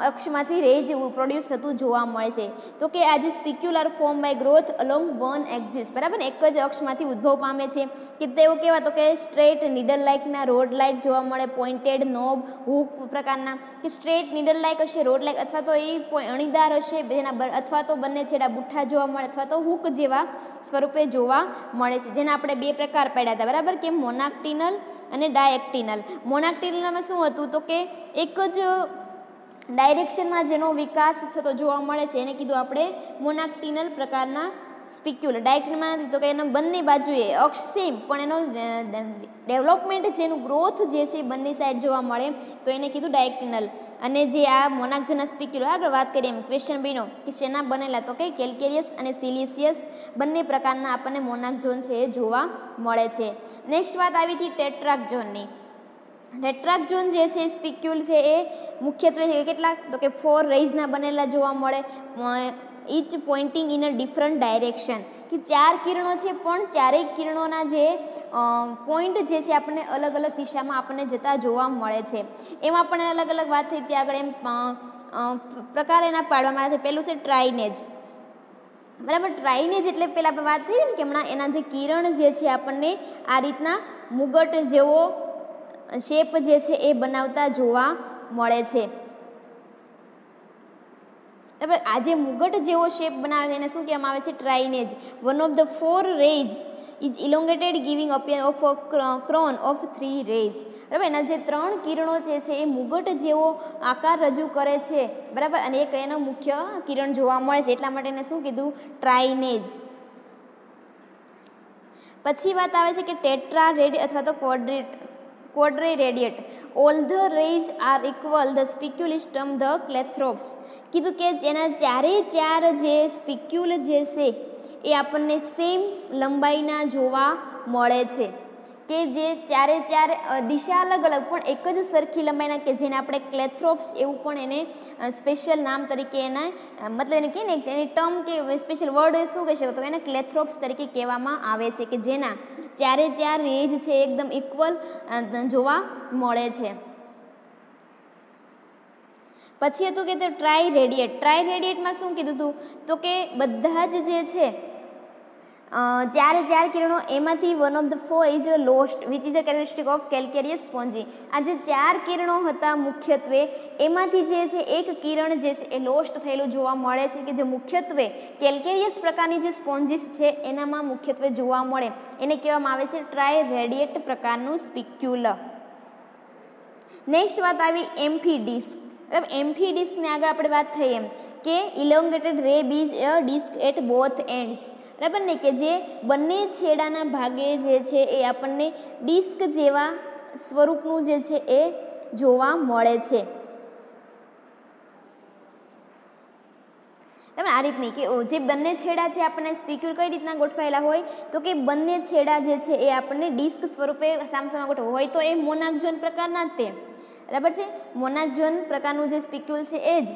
અક્ષમાંથી રેજ પ્રોડ્યુસ થતું જોવા મળે છે. તો કે આ જે spicule are form by growth along one axis, બરાબર ને, એક જ અક્ષમાંથી ઉદ્ભવ પામે છે. કે તેઓ કેવા તો કે સ્ટ્રેટ નીડલ લાઇકના રોડ લાઇક જોવા મળે, પોઇન્ટેડ નોબ હૂક પ્રકારના, કે સ્ટ્રેટ નીડલ લાઇક હશે, રોડ લાઇક અથવા તો એ અણીદાર હશે, અથવા તો બંને છેડા બુઠ્ઠા જોવા મળે, અથવા તો હૂક જેવા સ્વરૂપે જોવા મળે છે. જેના આપણે 2 પ્રકાર પાડ્યા હતા, બરાબર કે મોનાક્ટિનલ અને ડાયક્ટિનલ. મોનાક્ટિનલમાં શું હતું તો કે એક જ ડાયરેક્શનમાં જેનો વિકાસ થતો જોવા મળે છે એને કીધું આપણે મોનાક્ટિનલ પ્રકારના સ્પિક્યુલ. ડાયક્ટિનલમાં તો કે એનો બંને બાજુએ અક્ષ સેમ પણ એનો ડેવલપમેન્ટ જેનું ગ્રોથ જે છે બંને સાઈડ જોવા મળે તો એને કીધું ડાયક્ટિનલ. અને જે આ મોનાક ઝોનના સ્પિક્યુલ આગળ વાત કરીએ એમ ક્વેશ્ચન બન્યો કે શેના બનેલા તો કે કેલ્કેરિયસ અને સિલિસિયસ બંને પ્રકારના આપણને મોનાક ઝોન છે એ જોવા મળે છે. નેક્સ્ટ વાત આવી હતી ટેટ્રાક ઝોનની. ટેટ્રાક ઝોન જે છે સ્પિક્યુલ છે એ મુખ્યત્વે કેટલાક તો કે 4 રેઝના બનેલા જોવા મળે, each pointing in a different direction, કે 4 કિરણો છે પણ ચારેય કિરણોના જે પોઈન્ટ જે છે આપણને અલગ અલગ દિશામાં આપણને જતા જોવા મળે છે. એમાં પણ અલગ અલગ વાત થઈ ત્યાં આગળ એમ પ્રકાર એના પાડવામાં આવે છે. પહેલું છે ટ્રાઇનેજ, બરાબર. ટ્રાઇનેજ એટલે પહેલાં આપણે વાત થઈ ને કે હમણાં એના જે કિરણ જે છે આપણને આ રીતના મુગટ જેવો શેપ જે છે એ બનાવતા જોવા મળે છે. આ જે મુગટ જેવો શેપ બનાવે છે એને શું કહેવામાં આવે છે? Triaene. One of the 4 rays is elongated giving appearance of a crown of 3 rays. બરાબર, એના જે 3 કિરણો જે છે એ મુગટ જેવો આકાર રજૂ કરે છે, બરાબર, અને એક એનો મુખ્ય કિરણ જોવા મળે છે, એટલા માટે એને શું કીધું? ટ્રાઇનેજ. પછી વાત આવે છે કે ટેટ્રા રેડ અથવા તો quadriradiate. All the rays are equal. The speculum the clethrops. કીધું કે જેના 4 જે સ્પિક્યુલ જે છે એ આપણને સેમ લંબાઈના જોવા મળે છે, કે જે 4 દિશા અલગ અલગ પણ એક જ સરખી લંબાઈના, કે જેને આપણે ક્લેથ્રોપ્સ એવું પણ એને સ્પેશિયલ નામ તરીકે એના મતલબ એને કહે ને એની ટર્મ કે સ્પેશિયલ વર્ડ શું કહી શકો તો એને ક્લેથ્રોપ્સ તરીકે કહેવામાં આવે છે, કે જેના 4 રેજ છે એકદમ ઇક્વલ જોવા મળે છે. પછી હતું કે ટ્રાઇરેડિયેટ. ટ્રાઇરેડિયેટમાં શું કીધું હતું તો કે બધા જ જે છે 4 કિરણો એમાંથી one of the 4 is lost which is a characteristic of calcareous spongy. આ જે 4 કિરણો હતા મુખ્યત્વે એમાંથી જે છે એક કિરણ જે છે એ લોસ્ટ થયેલું જોવા મળે છે, કે જે મુખ્યત્વે કેલ્કેરિયસ પ્રકારની જે સ્પોન્જીસ છે એનામાં મુખ્યત્વે જોવા મળે, એને કહેવામાં આવે છે ટ્રાઇરેડિયેટ પ્રકારનું સ્પિક્યુલ. નેક્સ્ટ વાત આવી એમ્ફીડિસ્ક. એમ્ફીડિસ્કને આગળ આપણે વાત થઈ એમ કે ઇલોંગેટેડ રે બીજ ડિસ્ક એટ બોથ એન્ડ્સ. બરાબર ને, કે જે બંને છેડાના ભાગે જે છે એ આપણને ડિસ્ક જેવા સ્વરૂપનું જે છે એ જોવા મળે છે. બરાબર, આ રીતની કે જે બંને છેડા છે આપણને સ્પિક્યુલ કઈ રીતના ગોઠવાયેલા હોય, તો કે બંને છેડા જે છે એ આપણને ડિસ્ક સ્વરૂપે સામસામા ગોઠવાય હોય તો એ મોનાક ઝોન પ્રકારના જ તે. બરાબર છે, મોનાક ઝોન પ્રકારનું જે સ્પિક્યુલ છે એ જ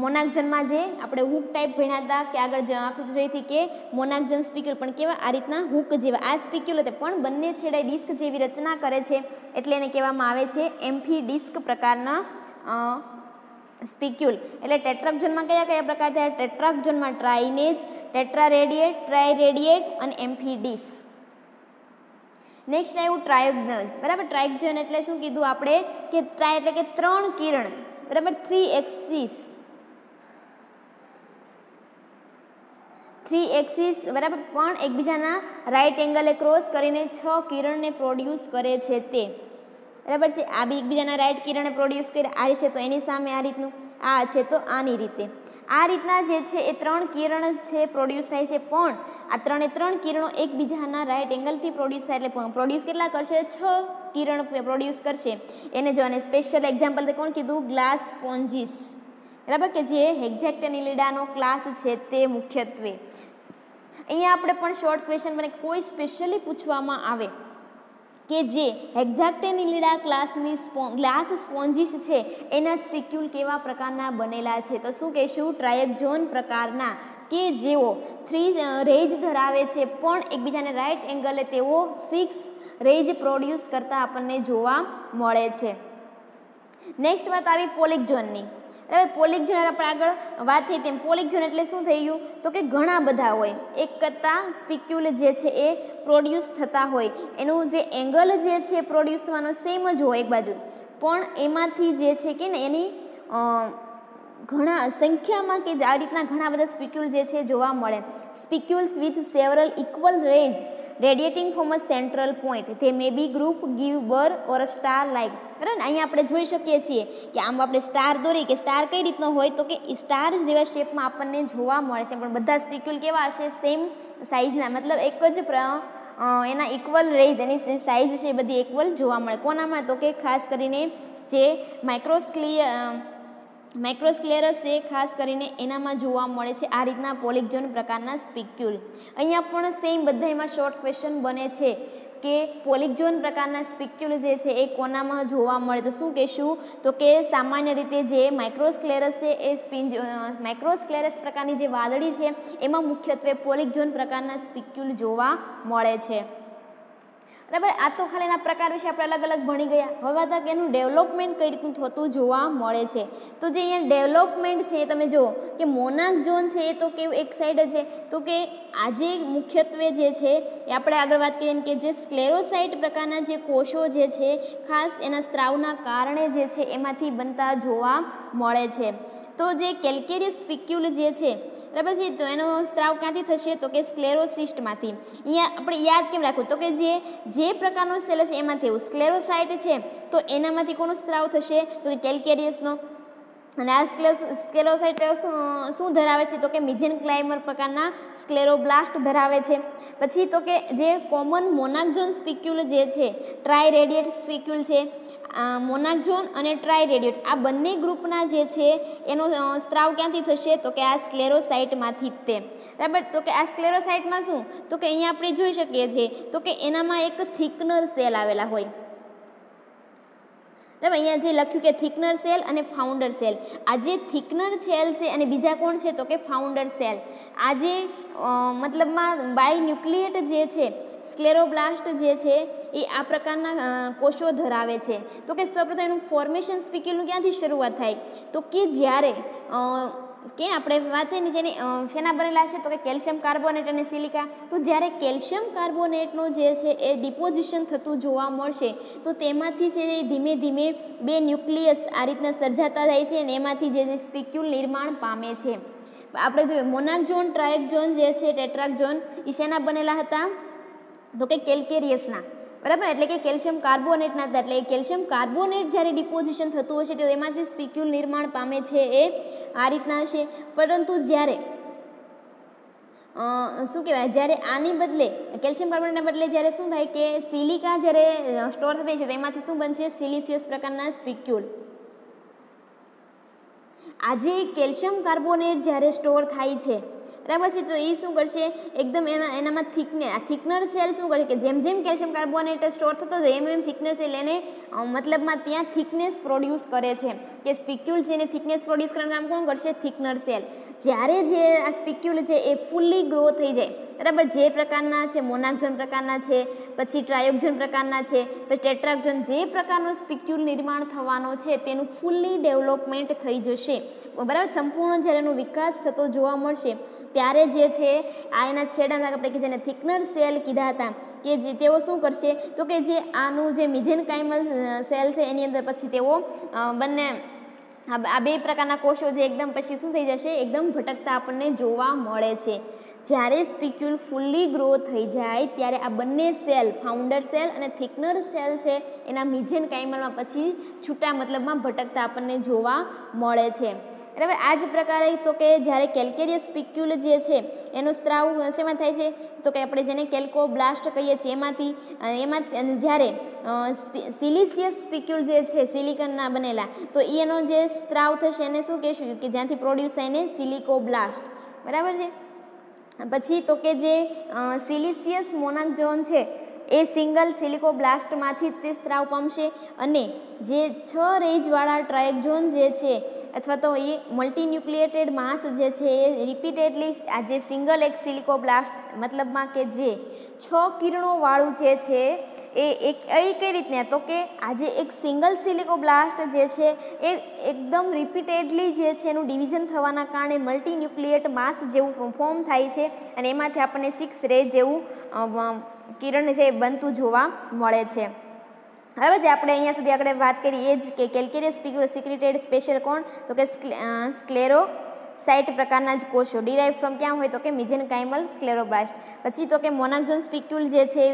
મોનાક ઝોનમાં જે આપણે હુક ટાઈપ ભણ્યા હતા કે આગળ આકૃતિ જોઈ હતી કે મોનાક ઝોન સ્પિક્યુલ પણ કેવા આ રીતના હુક જેવા આ સ્પિક્યુલ હતા, પણ બંને છેડાએ ડિસ્ક જેવી રચના કરે છે એટલે એને કહેવામાં આવે છે એમ્ફી ડિસ્ક પ્રકારના સ્પિક્યુલ. એટલે ટેટ્રાક ઝોનમાં કયા કયા પ્રકાર થયા? ટેટ્રાક ઝોનમાં ટ્રાઇનેજ, ટેટ્રારેડિયેટ, ટ્રાઇરેડિયેટ અને એમ્ફીડિસ. નેક્સ્ટ આવ્યું ટ્રાયોગ્નલ. બરાબર, ટ્રાયોગ ઝોન એટલે શું કીધું આપણે કે ટ્રાય એટલે કે 3 કિરણ. બરાબર, 3 એક્સિસ બરાબર પણ એકબીજાના રાઈટ એંગલે ક્રોસ કરીને 6 કિરણને પ્રોડ્યુસ કરે છે તે. બરાબર છે, આ બી એકબીજાના રાઈટ કિરણને પ્રોડ્યુસ કરે આ છે તો એની સામે આ રીતનું, આ છે તો આની રીતે. આ રીતના જે છે એ 3 કિરણ છે પ્રોડ્યુસ થાય છે, પણ આ 3 કિરણો એકબીજાના રાઈટ એંગલથી પ્રોડ્યુસ થાય એટલે પ્રોડ્યુસ કેટલા કરશે? 6 કિરણ પ્રોડ્યુસ કરશે. એને જો અને સ્પેશિયલ એક્ઝામ્પલ કોણ કીધું? ગ્લાસ સ્પોન્જીસ. બરાબર, કે જે હેક્ઝેક્ટેનિલિડાનો ક્લાસ છે તે મુખ્યત્વે. અહીંયા આપણે પણ શોર્ટ ક્વેશ્ચન મને કોઈ સ્પેશિયલી પૂછવામાં આવે કે જે હેક્ઝેક્ટેનિલિડા ક્લાસની ગ્લાસ સ્પોન્જીસ છે એના સ્પિક્યુલ કેવા પ્રકારના બનેલા છે? તો શું કહીશું? ટ્રાયક ઝોન પ્રકારના, કે જેઓ 3 રેજ ધરાવે છે પણ એકબીજાને રાઈટ એંગલે તેઓ 6 રેજ પ્રોડ્યુસ કરતા આપણને જોવા મળે છે. નેક્સ્ટ વાત આવી પોલિક ઝોનની. બરાબર, પોલિક ઝોન આપણે આગળ વાત થઈ તેમ પોલિક ઝોન એટલે શું થઈ ગયું? તો કે ઘણા બધા હોય, એક કરતાં સ્પિક્યુલ જે છે એ પ્રોડ્યુસ થતા હોય, એનું જે એંગલ જે છે પ્રોડ્યુસ થવાનો સેમ જ હોય એક બાજુ, પણ એમાંથી જે છે કે ને એની ઘણા સંખ્યામાં કે આ રીતના ઘણા બધા સ્પિક્યુલ જે છે જોવા મળે. Spicules with several equal rays radiating from a central point, તે મે બી ગ્રુપ, ગીવ બર ઓર અ સ્ટાર લાઇક. બરાબર, અહીંયા આપણે જોઈ શકીએ છીએ કે આમ આપણે સ્ટાર દોરી કે સ્ટાર કઈ રીતનો હોય તો કે સ્ટાર જેવા શેપમાં આપણને જોવા મળે છે, પણ બધા સ્પિક્યુલ કેવા હશે? સેમ સાઇઝના, મતલબ એક જ એના ઇક્વલ રેજ, એની સાઇઝ છે એ બધી ઇક્વલ જોવા મળે. કોનામાં? તો કે ખાસ કરીને જે માઇક્રોસ્ક્લેરસ છે ખાસ કરીને એનામાં જોવા મળે છે આ રીતના પોલિક ઝોન પ્રકારના સ્પિક્યુલ. અહીંયા પણ સેમ બધા એમાં શોર્ટ ક્વેશ્ચન બને છે કે પોલિક ઝોન પ્રકારના સ્પિક્યુલ જે છે એ કોનામાં જોવા મળે? તો શું કહેશું? તો કે સામાન્ય રીતે જે માઇક્રોસ્ક્લેરસ છે એ માઇક્રોસ્ક્લેરસ પ્રકારની જે વાદળી છે એમાં મુખ્યત્વે પોલિક ઝોન પ્રકારના સ્પિક્યુલ જોવા મળે છે. બરાબર, આ તો ખાલી એના પ્રકાર વિશે આપણે અલગ અલગ ભણી ગયા. હવે તક એનું ડેવલપમેન્ટ કઈ રીતનું થતું જોવા મળે છે. તો જે અહીંયા ડેવલપમેન્ટ છે એ તમે જુઓ કે મોનાક ઝોન છે એ તો કેવું એક સાઈડ છે, તો કે આજે મુખ્યત્વે જે છે એ આપણે આગળ વાત કરીએ કે જે સ્ક્લેરોસાઇટ પ્રકારના જે કોષો જે છે ખાસ એના સ્ત્રાવના કારણે જે છે એમાંથી બનતા જોવા મળે છે. તો જે કેલ્કેરિયસ સ્પિક્યુલ જે છે બરાબર છે, તો એનો સ્ત્રાવ ક્યાંથી થશે? તો કે સ્ક્લેરોસિસ્ટમાંથી. અહીંયા આપણે યાદ કેમ રાખવું? તો કે જે પ્રકારનો સેલ છે એમાંથી એવું સ્ક્લેરોસાઇટ છે તો એનામાંથી કોનો સ્ત્રાવ થશે? તો કે કેલ્કેરિયસનો. અને આ સ્ક્લેરોસાઇટ શું ધરાવે છે? તો કે મિઝેનક્લાઇમર પ્રકારના સ્ક્લેરોબ્લાસ્ટ ધરાવે છે. પછી તો કે જે કોમન મોનાક ઝોન સ્પિક્યુલ જે છે, ટ્રાઇરેડિયેટ સ્પિક્યુલ છે, મોનાક ઝોન અને ટ્રાઇરેડિયેટ આ બંને ગ્રુપના જે છે એનો સ્ત્રાવ ક્યાંથી થશે? તો કે આ સ્ક્લેરોસાઇટમાંથી જ તે. બરાબર, તો કે આ સ્ક્લેરોસાઇટમાં શું? તો કે અહીંયા આપણે જોઈ શકીએ છીએ તો કે એનામાં એક થિકનર સેલ આવેલા હોય. બરાબર, અહીંયા જે લખ્યું કે થિકનર સેલ અને ફાઉન્ડર સેલ. આ જે થિકનર સેલ છે અને બીજા કોણ છે? તો કે ફાઉન્ડર સેલ. આ જે મતલબમાં બાયન્યુક્લિએટ જે છે સ્ક્લેરોબ્લાસ્ટ જે છે એ આ પ્રકારના કોષો ધરાવે છે. તો કે સૌપ્રથમ એનું ફોર્મેશન સ્પિક્યુલનું ક્યાંથી શરૂઆત થાય? તો કે જ્યારે કે આપણે વાત થઈ જેની શેના બનેલા છે? તો કે કેલ્શિયમ કાર્બોનેટ અને સિલિકા. તો જ્યારે કેલ્શિયમ કાર્બોનેટનો જે છે એ ડિપોઝિશન થતું જોવા મળશે તો તેમાંથી છે ધીમે ધીમે 2 ન્યુક્લિયસ આ રીતના સર્જાતા જાય છે અને એમાંથી જે સ્પિક્યુલ નિર્માણ પામે છે. આપણે જોઈએ મોનાક ઝોન, ટ્રાયક ઝોન જે છે, ટેટ્રાક ઝોન એ શેના બનેલા હતા? તો કે કેલ્કેરિયસના. બરાબર, એટલે કે કેલ્શિયમ કાર્બોનેટના હતા. એટલે કેલ્શિયમ કાર્બોનેટ જ્યારે ડિપોઝિશન થતું હશે તો એમાંથી સ્પિક્યુલ નિર્માણ પામે છે એ આ રીતના હશે. પરંતુ જ્યારે શું કહેવાય, જ્યારે આની બદલે કેલ્શિયમ કાર્બોનેટના બદલે જ્યારે શું થાય કે સિલિકા જ્યારે સ્ટોર થાય છે તો એમાંથી શું બનશે, સિલિસિયસ પ્રકારના સ્પિક્યુલ. આજે કેલ્શિયમ કાર્બોનેટ જ્યારે સ્ટોર થાય છે બરાબર છે, તો એ શું કરશે, એકદમ એનામાં થિકનર સેલ શું કરશે કે જેમ જેમ કેલ્શિયમ કાર્બોનેટ સ્ટોર થતો જાય એમ એમ થિકનર સેલ એને મતલબમાં ત્યાં થિકનેસ પ્રોડ્યુસ કરે છે, કે સ્પિક્યુલ છે એને થિકનેસ પ્રોડ્યુસ કરવાનું કામ કોણ કરશે, થિકનર સેલ. જ્યારે જે આ સ્પિક્યુલ છે એ ફૂલ્લી ગ્રો થઈ જાય બરાબર, જે પ્રકારના છે મોનાક્ઝોન પ્રકારના છે, પછી ટ્રાયોક્ઝોન પ્રકારના છે, પછી ટેટ્રાક્ઝોન, જે પ્રકારનો સ્પિક્યુલ નિર્માણ થવાનો છે તેનું ફૂલ્લી ડેવલપમેન્ટ થઈ જશે બરાબર, સંપૂર્ણ જ્યારે એનો વિકાસ થતો જોવા મળશે ત્યારે જે છે આ એના છેડાના આપણે કે જેને થિકનર સેલ કીધા હતા કે જે તેઓ શું કરશે તો કે જે આનું જે મિઝેનકાઇમલ સેલ છે એની અંદર પછી તેઓ બંને આ બે પ્રકારના કોષો જે એકદમ પછી શું થઈ જશે, એકદમ ભટકતા આપણને જોવા મળે છે. જ્યારે સ્પિક્યુલ ફૂલ્લી ગ્રો થઈ જાય ત્યારે આ બંને સેલ, ફાઉન્ડર સેલ અને થિકનર સેલ છે એના મિઝેનકાઇમલમાં પછી છૂટા મતલબમાં ભટકતા આપણને જોવા મળે છે બરાબર. આ જ પ્રકારે તો કે જ્યારે કેલ્કેરિયસ સ્પિક્યુલ જે છે એનો સ્ત્રાવ શેમાં થાય છે તો કે આપણે જેને કેલ્કોબ્લાસ્ટ કહીએ છીએ એમાં જ્યારે સિલિસિયસ સ્પિક્યુલ જે છે સિલિકનના બનેલા તો એનો જે સ્ત્રાવ થશે એને શું કહેશું કે જ્યાંથી પ્રોડ્યુસ થાય એને સિલિકોબ્લાસ્ટ બરાબર છે. પછી તો કે જે સિલિસિયસ મોનાક્ઝોન છે એ સિંગલ સિલિકોબ્લાસ્ટમાંથી તે સ્ત્રાવ પામશે અને જે 6 રેજવાળા ટ્રાયોક્ઝોન જે છે અથવા તો એ મલ્ટીન્યુક્લિએટેડ માસ જે છે એ રિપીટેડલી આ જે સિંગલ એક સિલિકોબ્લાસ્ટ મતલબમાં કે જે 6 કિરણોવાળું જે છે એ કઈ રીતના તો કે આજે એક સિંગલ સિલિકોબ્લાસ્ટ જે છે એ એકદમ રિપીટેડલી જે છે એનું ડિવિઝન થવાના કારણે મલ્ટીન્યુક્લિએટ માસ જેવું ફોર્મ થાય છે અને એમાંથી આપણને 6 રે જેવું કિરણ છે બનતું જોવા મળે છે બરાબર છે. આપણે અહીંયા સુધી આગળ વાત કરી એ જ કે કેલ્કેરિયસ સ્પિક્યુલ સિક્રેટેડ સ્પેશિયલ કોણ તો કે સ્ક્લેરોસાઇટ પ્રકારના જ કોષો ડિરાઇવ ફ્રોમ ક્યાં હોય તો કે મિઝેનકાઇમલ સ્ક્લેરોબ્લાસ્ટ. પછી તો કે મોનાક્ઝોન સ્પિક્યુલ જે છે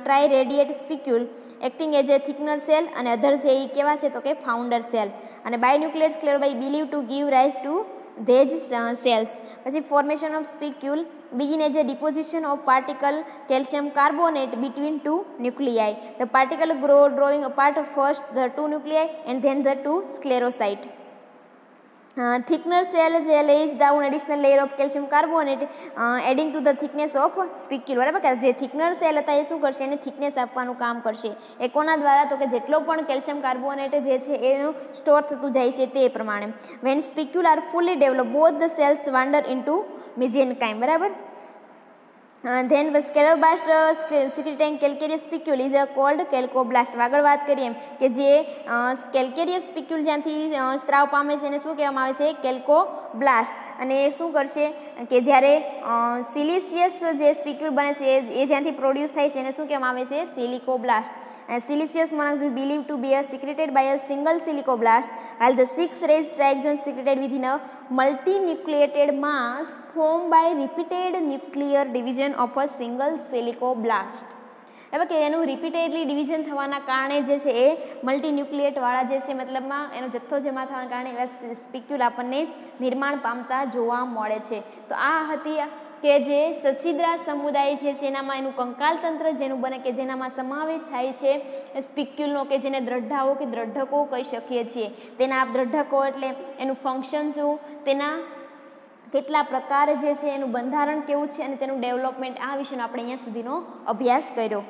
triradiate spicule acting as a thickener cell અને અધર છે એ કેવા છે તો કે ફાઉન્ડર સેલ અને binuclear scleroblast believe to give rise to these cells. પછી formation of spicule begin as a deposition of particle calcium carbonate between two nuclei. The particle grow drawing apart first the two nuclei and then the two sclerocyte. Thickener cell જે lays down additional layer of calcium carbonate adding to the thickness of spicule બરાબર કે જે થિકનર cell હતા એ શું કરશે એને thickness આપવાનું કામ કરશે એ કોના દ્વારા તો કે જેટલો પણ કેલ્શિયમ કાર્બોનેટ જે છે એનું સ્ટોર થતું જાય છે તે પ્રમાણે. when spicule are fully developed both the cells wander into mesenchyme બરાબર. then the scleroblast secreting calcareous spicule is called calcoblast. આગળ વાત કરીએ એમ કે જે કેલ્કેરિયસ સ્પિક્યુલ જ્યાંથી સ્ત્રાવ પામે છે એને શું કહેવામાં આવે છે કેલ્કોબ્લાસ્ટ અને એ શું કરશે કે જ્યારે સિલિસિયસ જે સ્પિક્યુલ બને છે એ જ્યાંથી પ્રોડ્યુસ થાય છે એને શું કહેવામાં આવે છે સિલિકોબ્લાસ્ટ. સિલિસિયસ મોનાક્ઝોન believed to be secreted by a single silicoblast while the 6 raised trioxones secreted within a multinucleated mass formed by repeated nuclear division of a single silicoblast. બરાબર કે એનું રિપીટેડલી ડિવિઝન થવાના કારણે જે છે એ મલ્ટીન્યુક્લિએટવાળા જે છે મતલબમાં એનો જથ્થો જમા થવાના કારણે એવા સ્પિક્યુલ આપણને નિર્માણ પામતા જોવા મળે છે. તો આ હતી કે જે સચ્છિદ્રા સમુદાય જે છે એનામાં એનું કંકાલ તંત્ર જેનું બને કે જેનામાં સમાવેશ થાય છે સ્પિક્યુલનો કે જેને દ્રઢાઓ કે દ્રઢકો કહી શકીએ છીએ. તેના દ્રઢકો એટલે એનું ફંક્શન શું, તેના કેટલા પ્રકાર જે છે એનું બંધારણ કેવું છે અને તેનું ડેવલપમેન્ટ આ વિશેનો આપણે અહીંયા સુધીનો અભ્યાસ કર્યો.